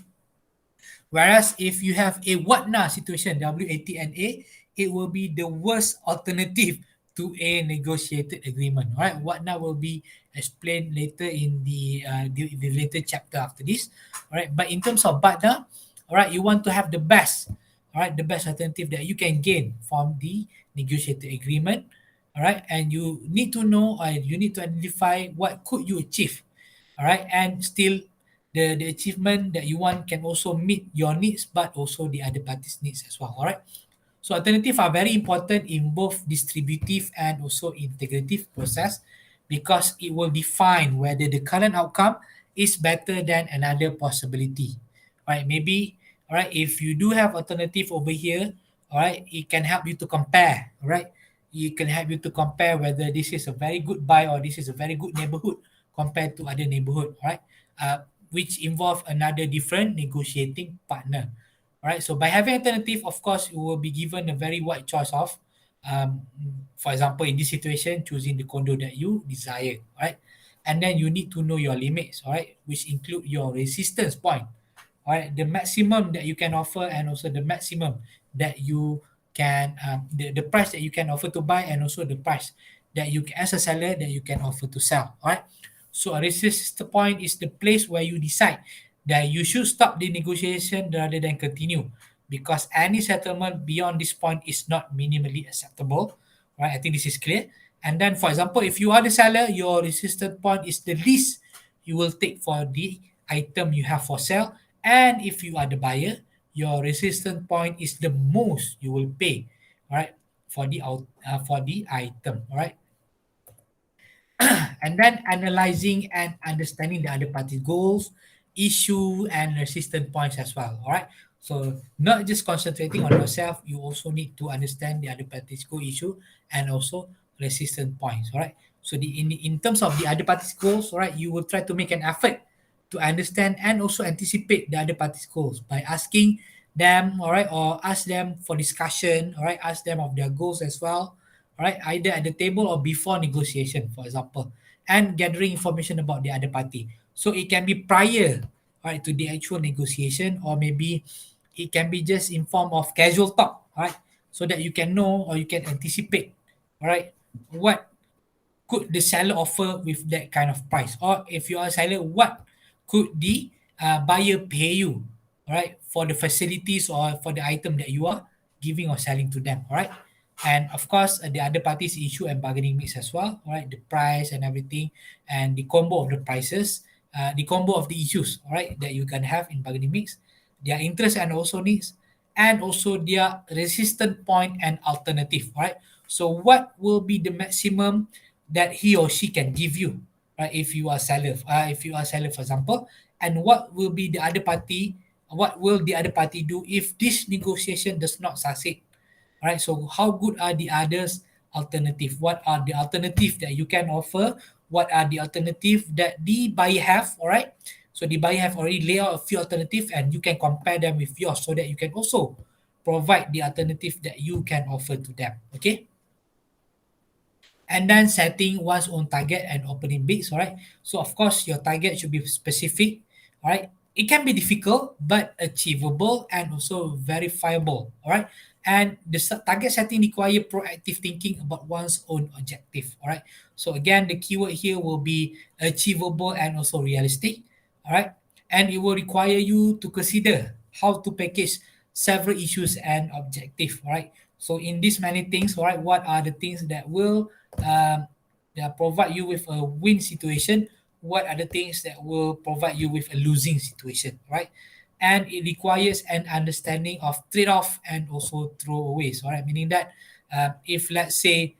Whereas if you have a WATNA situation, WATNA, it will be the worst alternative to a negotiated agreement. All right, WATNA will be explained later in the later chapter after this. All right, but in terms of BATNA, all right, you want to have the best, all right, the best alternative that you can gain from the negotiated agreement. All right, and you need to know, you need to identify what could you achieve, all right, and still the achievement that you want can also meet your needs but also the other party's needs as well, all right. So alternative are very important in both distributive and also integrative process because it will define whether the current outcome is better than another possibility, right? Maybe, all right, if you do have alternative over here, all right, it can help you to compare, all right. It can help you to compare whether this is a very good buy or this is a very good neighborhood compared to other neighborhood, all right, which involve another different negotiating partner. All right. So by having alternative, of course, you will be given a very wide choice of, um, for example, in this situation, choosing the condo that you desire. All right. And then you need to know your limits. All right, which include your resistance point. All right, the maximum that you can offer and also the maximum that you can, the price that you can offer to buy and also the price that you as a seller that you can offer to sell. All right. So a resistance point is the place where you decide that you should stop the negotiation rather than continue because any settlement beyond this point is not minimally acceptable. Right, I think this is clear. And then, for example, if you are the seller, your resistance point is the least you will take for the item you have for sale. And if you are the buyer, your resistance point is the most you will pay, all right, for the item, all right. And then analyzing and understanding the other party's goals, issue, and resistance points as well. All right. So not just concentrating on yourself, you also need to understand the other party's goal, issue, and also resistance points. All right. So in terms of the other party's goals, all right, you will try to make an effort to understand and also anticipate the other party's goals by asking them, all right, or ask them for discussion, all right, ask them of their goals as well, all right, either at the table or before negotiation, for example, and gathering information about the other party. So it can be prior, right, to the actual negotiation, or maybe it can be just in form of casual talk, right, so that you can know or you can anticipate, all right, what could the seller offer with that kind of price? Or if you are a seller, what could the buyer pay you, all right, for the facilities or for the item that you are giving or selling to them, all right? And of course, the other parties issue and bargaining mix as well, all right? The price and everything, and the combo of the prices, the combo of the issues, all right, that you can have in bargaining mix, their interest and also needs, and also their resistant point and alternative, all right? So what will be the maximum that he or she can give you, right? If you are seller, for example, and what will be the other party? What will the other party do if this negotiation does not succeed? All right. So how good are the others' alternative? What are the alternative that you can offer? What are the alternative that the buyer have? All right. So the buyer have already laid out a few alternative, and you can compare them with yours so that you can also provide the alternative that you can offer to them. Okay. And then setting one's own target and opening bids, all right? So of course your target should be specific, all right? It can be difficult but achievable and also verifiable, all right? And the target setting require proactive thinking about one's own objective, all right? So again, the keyword here will be achievable and also realistic, all right? And it will require you to consider how to package several issues and objective, all right? So in these many things, all right, what are the things that will provide you with a win situation? What are the things that will provide you with a losing situation, right? and it requires an understanding of trade-off and also throwaways. All right, meaning that if let's say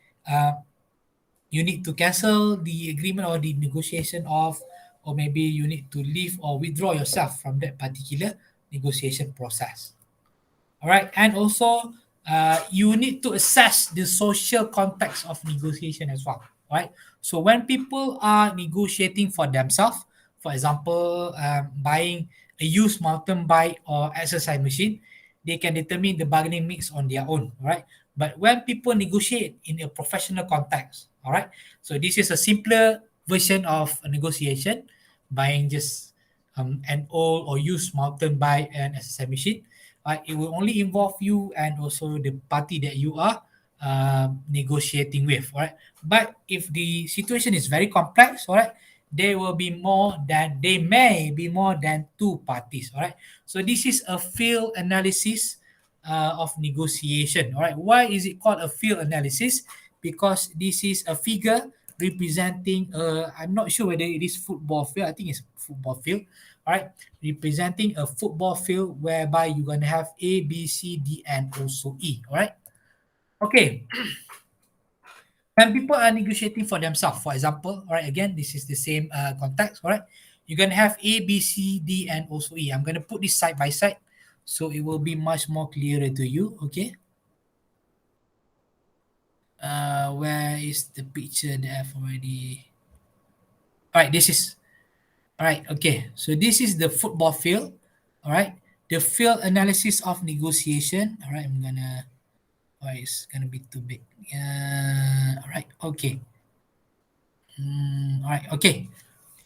you need to cancel the agreement or the negotiation of, or maybe you need to leave or withdraw yourself from that particular negotiation process. All right, and also you need to assess the social context of negotiation as well. Right, so when people are negotiating for themselves, for example, buying a used mountain bike or exercise machine, they can determine the bargaining mix on their own. Right, but when people negotiate in a professional context, all right, so this is a simpler version of a negotiation, buying just an old or used mountain bike and exercise machine. It will only involve you and also the party that you are negotiating with. All right. But if the situation is very complex, all right, there may be more than two parties. All right. So this is a field analysis of negotiation. All right. Why is it called a field analysis? Because this is a figure representing, I'm not sure whether it is football field. I think it's football field. All right, representing a football field whereby you're gonna have A, B, C, D, and also E. All right. Okay. When people are negotiating for themselves, for example, all right, again, this is the same context. All right, you're gonna have A, B, C, D, and also E. I'm gonna put this side by side, so it will be much more clearer to you. Okay. Where is the picture that I've already? All right, this is all right. Okay, so this is the football field. All right, the field analysis of negotiation. All right, I'm gonna. Oh, it's gonna be too big. All right. Okay. All right. Okay.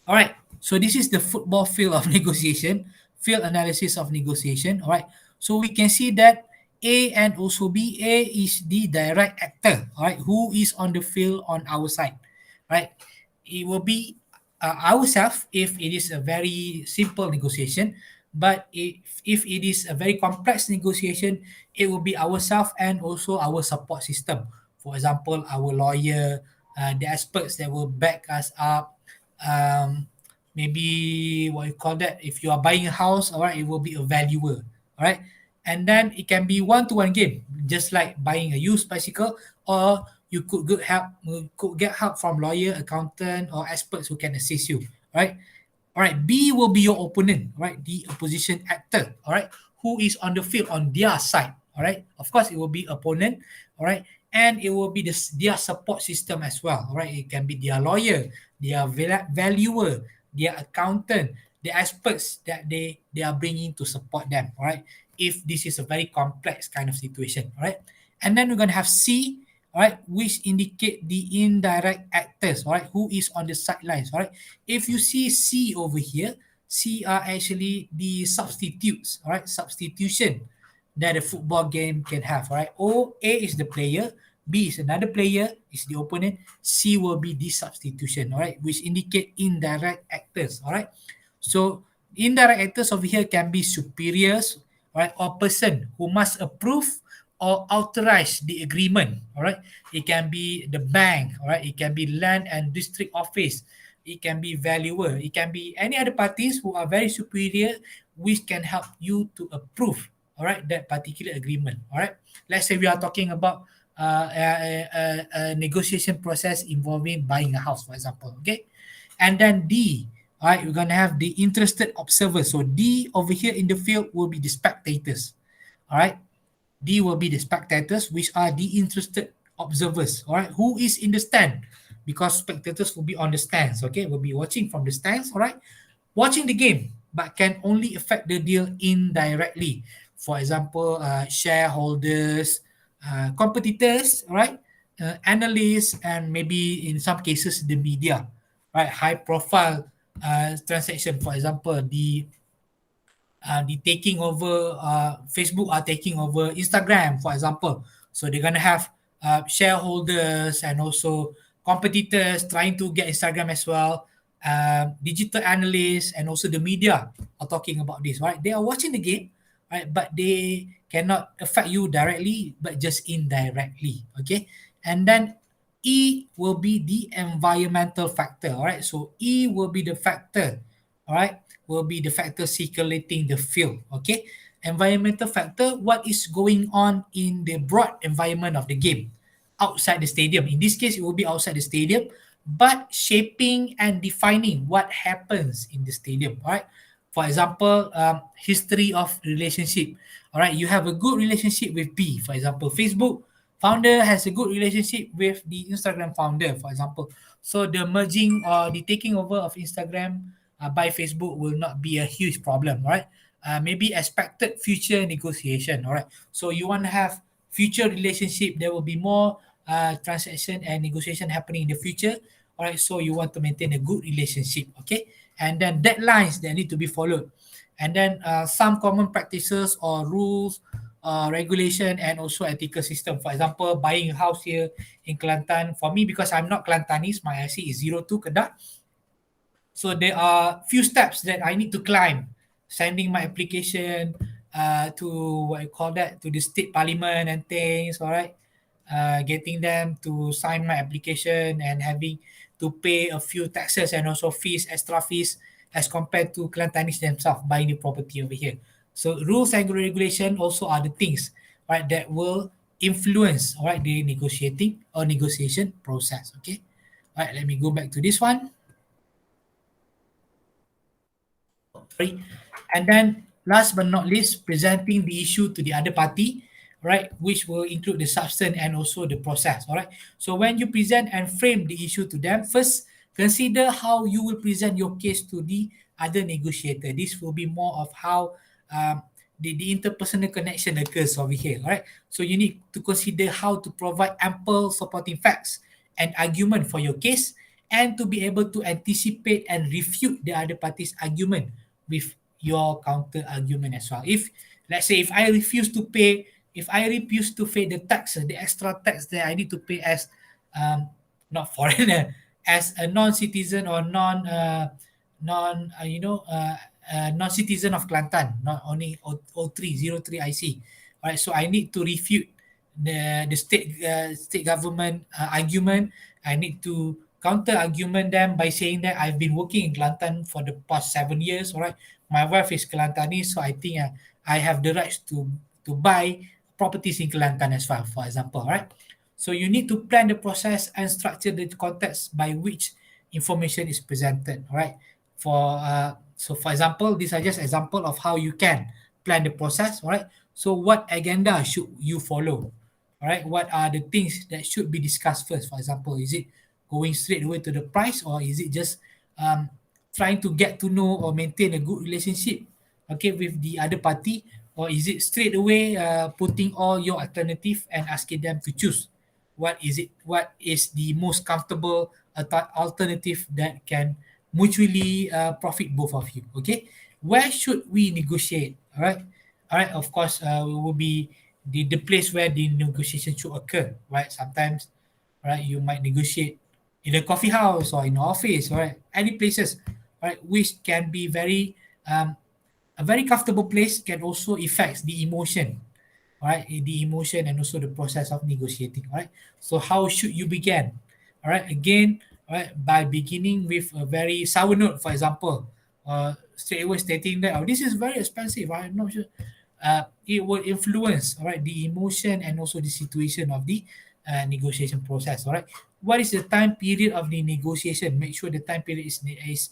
All right. So this is the football field of negotiation, field analysis of negotiation. All right. So we can see that A and also B. A is the direct actor. All right. Who is on the field on our side? Right. It will be ourselves if it is a very simple negotiation. But if it is a very complex negotiation, it will be ourselves and also our support system. For example, our lawyer, the experts that will back us up, maybe what you call that, if you are buying a house, all right, it will be a valuer, all right, and then it can be one-to-one game, just like buying a used bicycle, or you could get help from lawyer, accountant, or experts who can assist you, right? All right, B will be your opponent, right? The opposition actor, all right, who is on the field on their side, all right. Of course, it will be opponent, all right, and it will be their support system as well, all right. It can be their lawyer, their valuer, their accountant, the experts that they are bringing to support them, all right. If this is a very complex kind of situation, all right, and then we're gonna have C, all right, which indicate the indirect actors, all right, who is on the sidelines, all right. If you see C over here, C are actually the substitutes, all right, substitution that a football game can have, all right. O, A is the player, B is another player, is the opponent, C will be the substitution, all right, which indicate indirect actors, all right. So indirect actors over here can be superiors, right, or person who must approve or authorize the agreement. All right, it can be the bank. All right, it can be land and district office. It can be valuer. It can be any other parties who are very superior, which can help you to approve. All right, that particular agreement. All right, let's say we are talking about a negotiation process involving buying a house, for example. Okay, and then D, all right, we're gonna have the interested observers. So D over here in the field will be the spectators. All right, D will be the spectators, which are the interested observers. All right, who is in the stand? Because spectators will be on the stands. Okay, will be watching from the stands. All right, watching the game, but can only affect the deal indirectly. For example, shareholders, competitors, all right, analysts, and maybe in some cases the media, right? High profile transaction, for example, the taking over Facebook are taking over Instagram, for example. So they're gonna have shareholders and also competitors trying to get Instagram as well. Digital analysts and also the media are talking about this, right? They are watching the game, right? But they cannot affect you directly, but just indirectly. Okay, and then E will be the environmental factor. All right, so E will be the factor, all right, will be the factor circulating the field. Okay, environmental factor, what is going on in the broad environment of the game outside the stadium. In this case, it will be outside the stadium, but shaping and defining what happens in the stadium. All right. For example, history of relationship. All right, you have a good relationship with B. For example, Facebook founder has a good relationship with the Instagram founder. For example, so the merging or the taking over of Instagram by Facebook will not be a huge problem. Right. Maybe expected future negotiation. All right. So you want to have future relationship. There will be more transaction and negotiation happening in the future. All right. So you want to maintain a good relationship. Okay. And then deadlines that need to be followed, and then some common practices or rules, regulation, and also ethical system. For example, buying a house here in Kelantan. For me, because I'm not Kelantanese, my IC is 02 Kedah. So there are few steps that I need to climb. Sending my application to what you call that, to the state parliament and things. All right, getting them to sign my application and having to pay a few taxes and also fees, extra fees as compared to Kelantanis themselves buying the property over here. So rules and regulation also are the things, right, that will influence, all right, the negotiating or negotiation process. Okay, all right, let me go back to this one. Sorry. And then last but not least, presenting the issue to the other party, right, which will include the substance and also the process. All right. So when you present and frame the issue to them, first consider how you will present your case to the other negotiator. This will be more of how the interpersonal connection occurs over here. All right. So you need to consider how to provide ample supporting facts and argument for your case, and to be able to anticipate and refute the other party's argument with your counter argument as well. If, let's say, if I refuse to pay the tax, the extra tax that I need to pay as not foreigner, as a non-citizen or non non-citizen of Kelantan, not only 0303 IC. All right, so I need to refute the state government argument. I need to counter argument them by saying that I've been working in Kelantan for the past 7 years. All right, my wife is Kelantanese, so I think I have the rights to buy properties in Kelantan as well. For example, all right. So you need to plan the process and structure the context by which information is presented. All right. For example, these are just example of how you can plan the process. All right. So what agenda should you follow? All right. What are the things that should be discussed first? For example, is it going straight away to the price, or is it just trying to get to know or maintain a good relationship, okay, with the other party, or is it straight away putting all your alternative and asking them to choose what is the most comfortable alternative that can mutually profit both of you. Okay, where should we negotiate? All right, of course, will be the place where the negotiation should occur, right? Sometimes, right, you might negotiate in a coffee house or in an office, right? Any places, right, which can be a very comfortable place, can also affect the emotion, all right, the emotion and also the process of negotiating. All right, so how should you begin? All right, again, all right, by beginning with a very sour note, for example, straight away stating that, oh, this is very expensive, I'm not sure. It will influence, all right, the emotion and also the situation of the negotiation process. All right, what is the time period of the negotiation? Make sure the time period is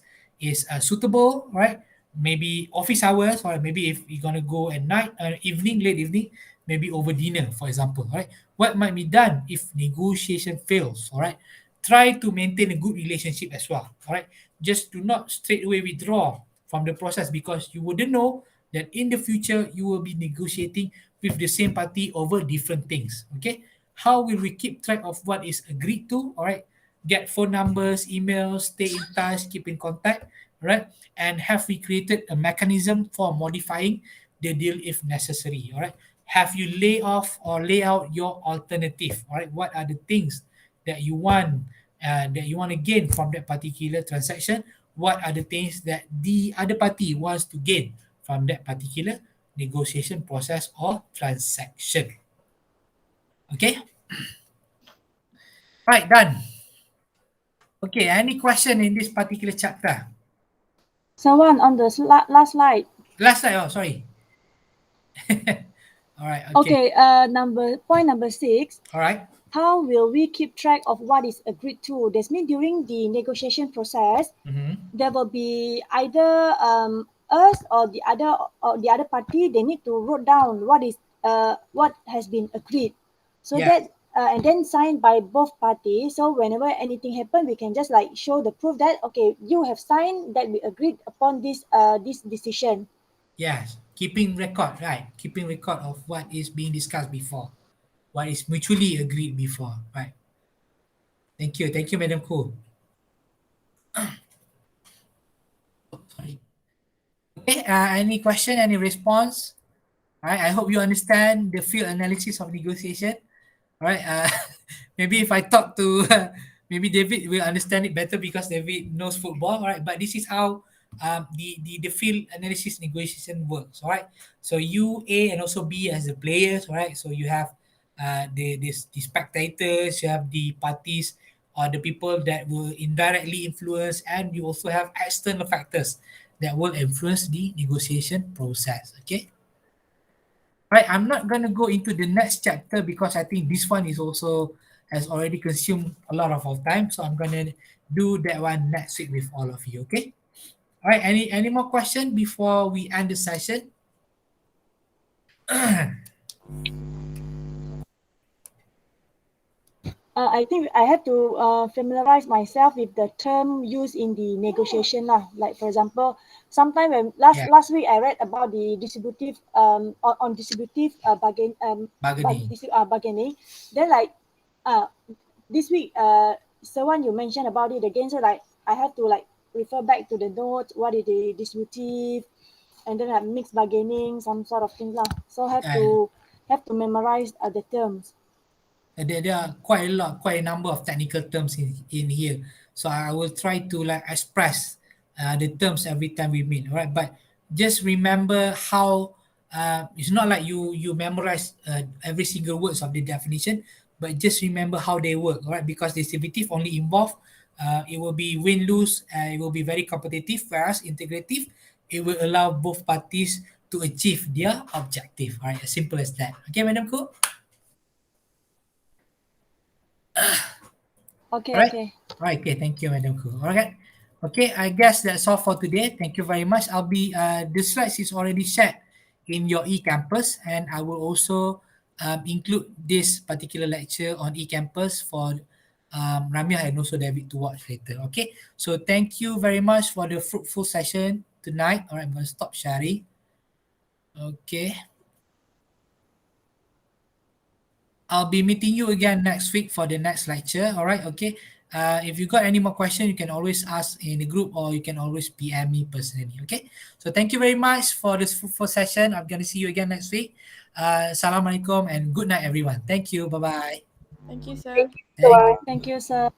suitable, right? Maybe office hours, or maybe if you're gonna go at night, evening, late evening, maybe over dinner, for example. All right, what might be done if negotiation fails? All right, try to maintain a good relationship as well. All right, just do not straight away withdraw from the process, because you wouldn't know that in the future you will be negotiating with the same party over different things. Okay, how will we keep track of what is agreed to? All right, get phone numbers, emails, stay in touch, keep in contact, right? And have we created a mechanism for modifying the deal if necessary? All right, have you lay off or lay out your alternative? All right, what are the things that you want, to gain from that particular transaction? What are the things that the other party wants to gain from that particular negotiation process or transaction? Okay, right, done. Okay, any question in this particular chapter? Someone on the last slide. Last slide. Oh, sorry. All right. Okay. Okay, number 6. All right. How will we keep track of what is agreed to? That means during the negotiation process, Mm-hmm. there will be either us or the other party. They need to write down what has been agreed, so Yeah. that and then signed by both parties. So whenever anything happen, we can just like show the proof that okay, you have signed that we agreed upon this decision. Yes. Keeping record, right? Keeping record of what is being discussed before, what is mutually agreed before, right? Thank you. Thank you, Madam Khoo. Oh, sorry. Okay. Any question? Any response? All right. I hope you understand the field analysis of negotiation. All right. Maybe if I talk to maybe David will understand it better because David knows football. All right. But this is how the field analysis negotiation works. All right. So you A and also B as the players. All right. So you have the spectators. You have the parties or the people that will indirectly influence, and you also have external factors that will influence the negotiation process. Okay. Right, I'm not gonna go into the next chapter because I think this one is also has already consumed a lot of our time. So I'm gonna do that one next week with all of you. Okay. All right. Any more question before we end the session? I think I have to familiarize myself with the term used in the negotiation lah. Like for example, sometime when Yeah, last week I read about the distributive on distributive bargaining. bargaining. Then like uh this week someone you mentioned about it again. So like I have to like refer back to the notes. What is the distributive, and then like mixed bargaining, some sort of things lah. So Uh, have to memorize the terms. there are quite a number of technical terms in here. So I will try to like express the terms every time we meet, all right? But just remember how it's not like you memorize every single words of the definition, but just remember how they work, all right? Because distributive only involve it will be win lose, it will be very competitive, whereas integrative it will allow both parties to achieve their objective, all right? As simple as that. Okay, Madam Ko? Okay, All right. okay. Right. Okay. Thank you, Madam Khoo. All right. Okay. I guess that's all for today. Thank you very much. I'll be the slides is already shared in your e-campus, and I will also include this particular lecture on e-campus for Ramya and also David to watch later. Okay. So thank you very much for the fruitful session tonight. All right. I'm going to stop sharing. Okay. I'll be meeting you again next week for the next lecture. All right. Okay. If you got any more questions, you can always ask in the group or you can always PM me personally. Okay. So thank you very much for this full session. I'm going to see you again next week. Assalamualaikum and good night, everyone. Thank you. Bye bye. Thank you, sir. Thank Thank you, sir.